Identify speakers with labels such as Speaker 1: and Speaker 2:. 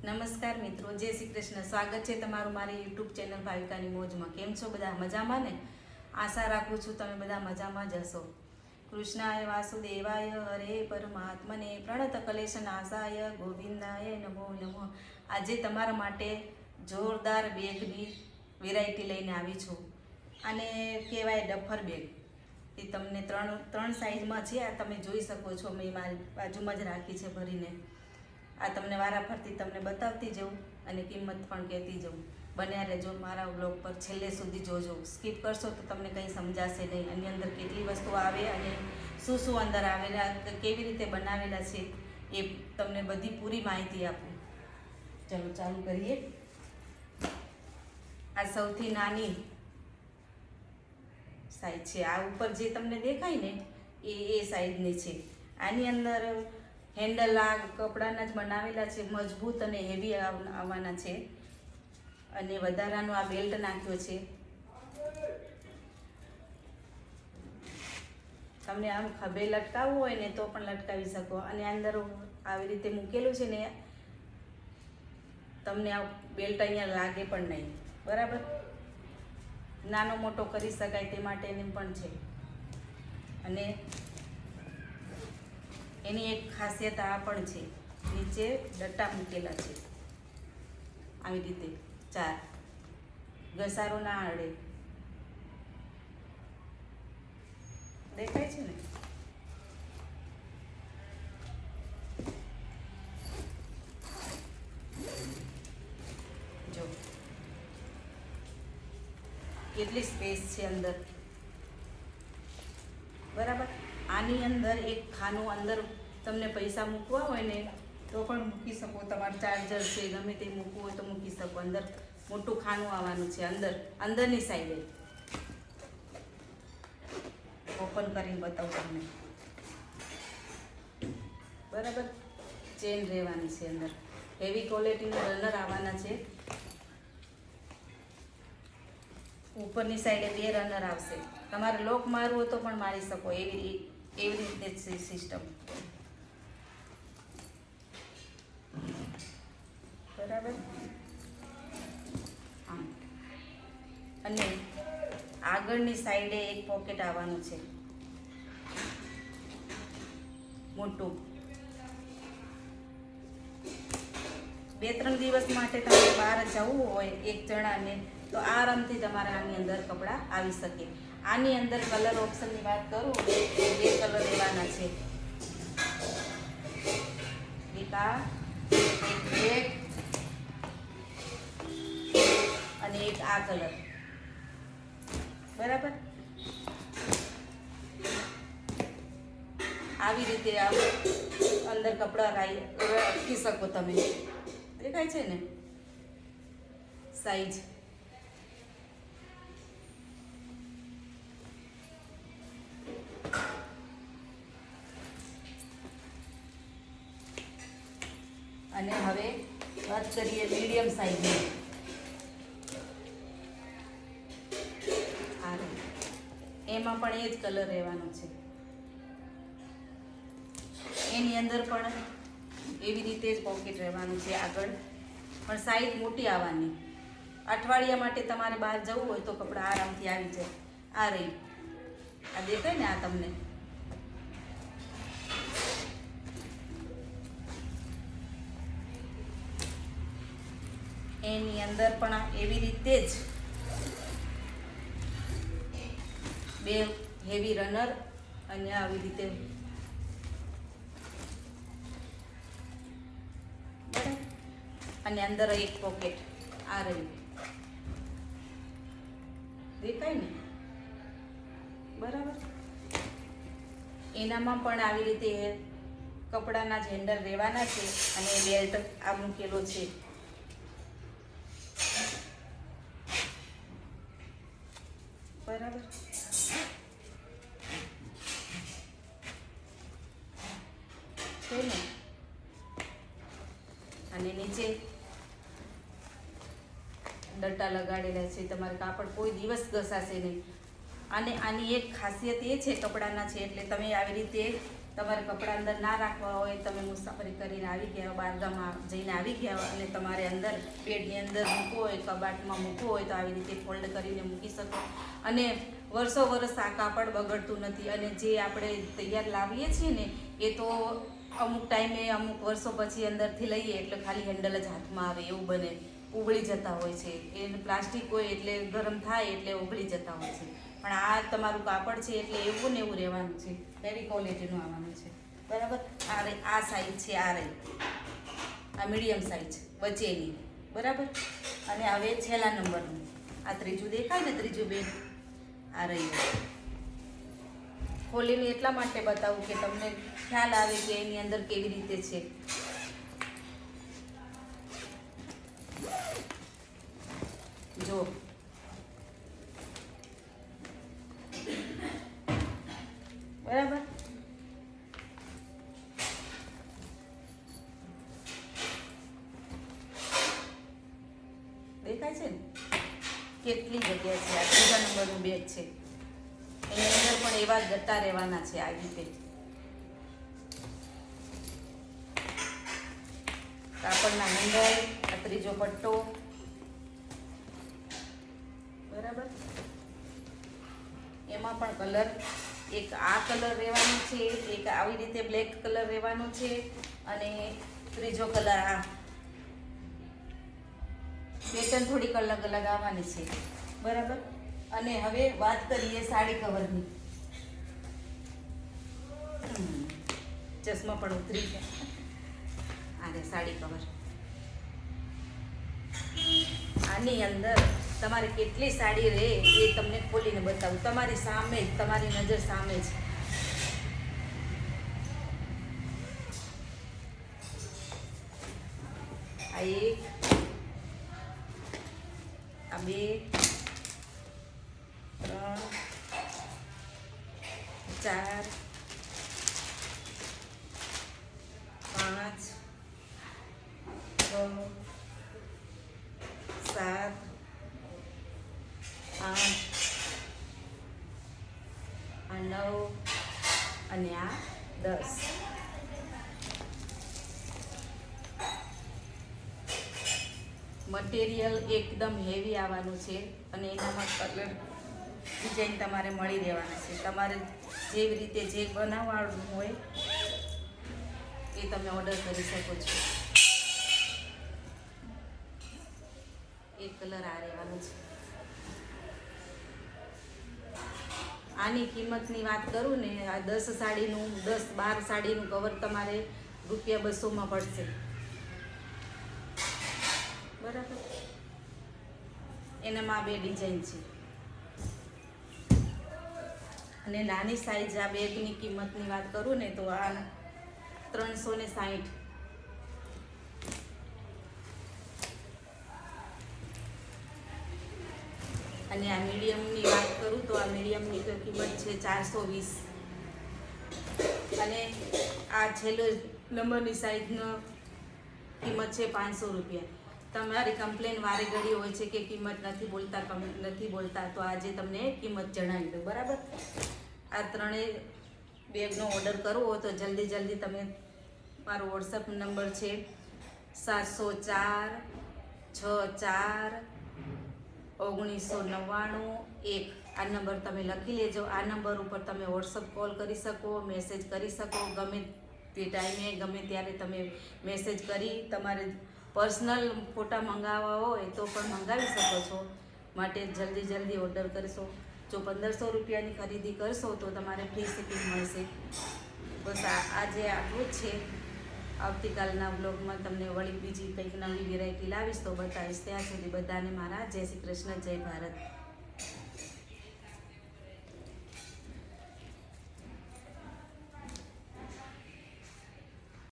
Speaker 1: નમસ્કાર મિત્રો, જય શ્રી કૃષ્ણ. સ્વાગત છે તમારું મારી યુટ્યુબ ચેનલ ભાવિકાની મોજમાં. કેમ છો બધા? મજામાં ને? આશા રાખું છું તમે બધા મજામાં જ હશો. કૃષ્ણાય વાસુદેવાય હરે પરમાત્મને પ્રણત કલેશ નાશાય ગોવિંદાય નમો નમો. આજે તમારા માટે જોરદાર બેગની વેરાયટી લઈને આવી છું. આને કહેવાય ડફર બેગ. એ તમને ત્રણ સાઈઝમાં છે. આ તમે જોઈ શકો છો. મેં મારી બાજુમાં જ રાખી છે ભરીને. આ તમને વારાફરતી તમને બતાવતી જઉં અને કિંમત પણ કહેતી જઉં. બન્યા રહેજો મારા વ્લોગ પર, છેલ્લે સુધી જોજો. સ્કીપ કરશો તો તમને કંઈ સમજાશે નહીં. આની અંદર કેટલી વસ્તુ આવે અને શું શું અંદર આવેલા, કેવી રીતે બનાવેલા છે એ તમને બધી પૂરી માહિતી આપું. ચલો ચાલુ કરીએ. આ સૌથી નાની સાઈઝ છે. આ ઉપર જે તમને દેખાય ને એ સાઈઝની છે. આની અંદર હેન્ડલ આ કપડાના જ બનાવેલા છે, મજબૂત અને હેવી આવવાના છે. અને વધારાનો આ બેલ્ટ નાખ્યો છે. તમને આમ ખભે લટકાવવું હોય ને તો પણ લટકાવી શકો. અને અંદર આવી રીતે મૂકેલું છે ને, તમને આ બેલ્ટ અહીંયા લાગે પણ નહીં. બરાબર, નાનો મોટો કરી શકાય તે માટેની પણ છે. અને એની એક ખાસિયત આ પણ છે, નીચે ડટ્ટા મૂકેલા છે આવી રીતે 4, ઘસારો ના અડે. દેખાય છે ને? જો કેટલી સ્પેસ છે અંદર. બરાબર. આની અંદર એક ખાનું, અંદર તમને પૈસા મૂકવા હોય ને તો પણ મૂકી શકો. તમારું ચાર્જર છે, ગમે તે મૂકવું હોય તો મૂકી શકો. અંદર મોટું ખાનું આવવાનું છે. અંદરની સાઈડે ઓપન કરીને બતાવું તમને. બરાબર, ચેન રહેવાની છે અંદર. હેવી ક્વોલિટીના રનર આવવાના છે. ઉપરની સાઈડે 2 રનર આવશે. તમારે લોક મારવું હોય તો પણ મારી શકો. એવી રીતે છે સિસ્ટમ. બરાબર. હા, અને આગળની સાઈડે એક પોકેટ આવવાનું છે મોટું. 2-3 દિવસ માટે તમારે બહાર જવું હોય એક જણાને તો આરામથી તમારે આની અંદર કપડાં આવી શકે. આની અંદર કલર ઓપ્શનની વાત કરું, 2 કલર લેવાના છે. એક આ, એક બ્લેક અને એક આ કલર. બરાબર. આવી રીતે આ અંદર કપડાં રાખી શકો તમે. દેખાય છે ને સાઈઝ? અને હવે વાત કરીએ મીડિયમ સાઈઝની. એમાં પણ એ જ કલર રહેવાનો છે. એની અંદર પણ એવી રીતે જ પોકેટ રહેવાનું છે. આગળ પણ સાઈઝ મોટી આવવાની. અઠવાડિયા માટે તમારે બહાર જવું હોય તો કપડાં આરામથી આવી જાય. આ રહી, આ દેખાય ને આ તમને? એની અંદર પણ એવી રીતે જ 2 હેવી રનર અને આવી રીતે. બરાબર. અને અંદર એક પોકેટ આ રહી. દેખાય ને? બરાબર. એનામાં પણ આવી રીતે કપડાના જ હેન્ડલ રહેવાના છે અને બેલ્ટ આ મૂકેલો છે. બરાબર. છે ને? અને નીચે ડટ્ટા લગાડેલા છે. તમારે કાપડ કોઈ દિવસ ઘસાશે નહીં. અને આની એક ખાસિયત એ છે કપડાના છે એટલે તમે આવી રીતે તમારે કપડાં અંદર ના રાખવા હોય, તમે મુસાફરી કરીને આવી ગયા, બહારગામમાં જઈને આવી ગયા અને તમારે અંદર બેડની અંદર મૂકવો હોય, કબાટમાં મૂકવો હોય તો આવી રીતે ફોલ્ડ કરીને મૂકી શકો. અને વર્ષો વર્ષ આ કાપડ બગડતું નથી. અને જે આપણે તૈયાર લાવીએ છીએ ને એ તો અમુક ટાઈમે અમુક વર્ષો પછી અંદરથી લઈએ એટલે ખાલી હેન્ડલ જ હાથમાં આવે એવું બને, ઉગળી જતા હોય છે. એ પ્લાસ્ટિક હોય એટલે ગરમ થાય એટલે ઉગળી જતા હોય છે. પણ આ તમારું કાપડ છે એટલે એવું ને એવું રહેવાનું છે, વેરી ક્વોલિટીનું આવવાનું છે. બરાબર. આ સાઈઝ છે, આ મીડિયમ સાઈઝ વચ્ચેની. બરાબર. અને હવે છેલ્લા નંબરનું આ ત્રીજું દેખાય ને, ત્રીજું બેગ આ રહ્યું. ખોલીને એટલા માટે બતાવું કે તમને ખ્યાલ આવે કે એની અંદર કેવી રીતે છે. જો બરાબર. દેખાય છે ને કેટલી જગ્યા છે. આ ત્રીજા નંબરનું બેગ છે. એની અંદર પણ એવા ગટ્ટા રહેવાના છે આ રીતે. કાપડના હેન્ડલ, આ ત્રીજો પટ્ટો. બરાબર. એમાં પણ કલર, એક આ કલર રહેવાનો છે, એક આવી રીતે બ્લેક કલર રહેવાનો છે અને ત્રીજો કલર આ. પેટર્ન થોડીક અલગ અલગ આવવાની છે. બરાબર. અને હવે વાત કરીએ સાડી કવરની. ચશ્મા પણ ઉતરી ગયા. આને સાડી કવર. આની અંદર તમારે કેટલી સાડી રહે એ તમને ખોલીને બતાવું. તમારી સામે જ, તમારી નજર સામે જ. આ એક, આ બે, 3, 4, 5, 6, 7, 8, આ 9 અને આ 10. મટીરિયલ એકદમ હેવી આવવાનું છે અને એનામાં કલર ડિઝાઇન તમારે મળી રહેવાના છે. તમારે જેવી રીતે જે બનાવવાનું હોય એ તમે ઓર્ડર કરી શકો છો. એક કલર આ રહેવાનો છે. આની કિંમતની વાત કરું ને, આ 10 સાડીનું, 10-12 સાડીનું કવર તમારે ₹200 પડશે. બરાબર. એનામાં 2 ડિઝાઇન છે. અને નાની સાઈઝ આ બેગની કિંમતની વાત કરું ને તો આ 360. અને આ મીડિયમની વાત કરું તો આ મીડિયમની કિંમત છે 420. અને આ છેલ્લો નંબરની સાઈઝનો કિંમત છે ₹500. તમારી કમ્પ્લેન વારે ઘડી હોય છે કે કિંમત નથી બોલતા, તો આજે તમને કિંમત જણાવી દો. બરાબર. આ ત્રણેય બેગનો ઓર્ડર કરવો હોય તો જલ્દી તમે, મારો વોટ્સઅપ નંબર છે 704 64 1999 1. આ નંબર તમે લખી લેજો. આ નંબર ઉપર તમે વોટ્સઅપ કોલ કરી શકો, મેસેજ કરી શકો. ગમે તે ટાઈમે, ગમે ત્યારે તમે મેસેજ કરી તમારે પર્સનલ ફોટા મંગાવવા હોય તો પણ મંગાવી શકો છો. માટે જલ્દી ઓર્ડર કરશો. જો ₹1500ની ખરીદી કરશો તો તમારે ફ્રી શિપિંગ મળશે. બસ આજે આટલું જ છે. આવતીકાલના બ્લોગમાં તમને વળી બીજી કંઈક નવી વેરાયટી લાવીશ તો બતાવીશ. ત્યાં સુધી બધાને મારા જય શ્રી કૃષ્ણ, જય ભારત.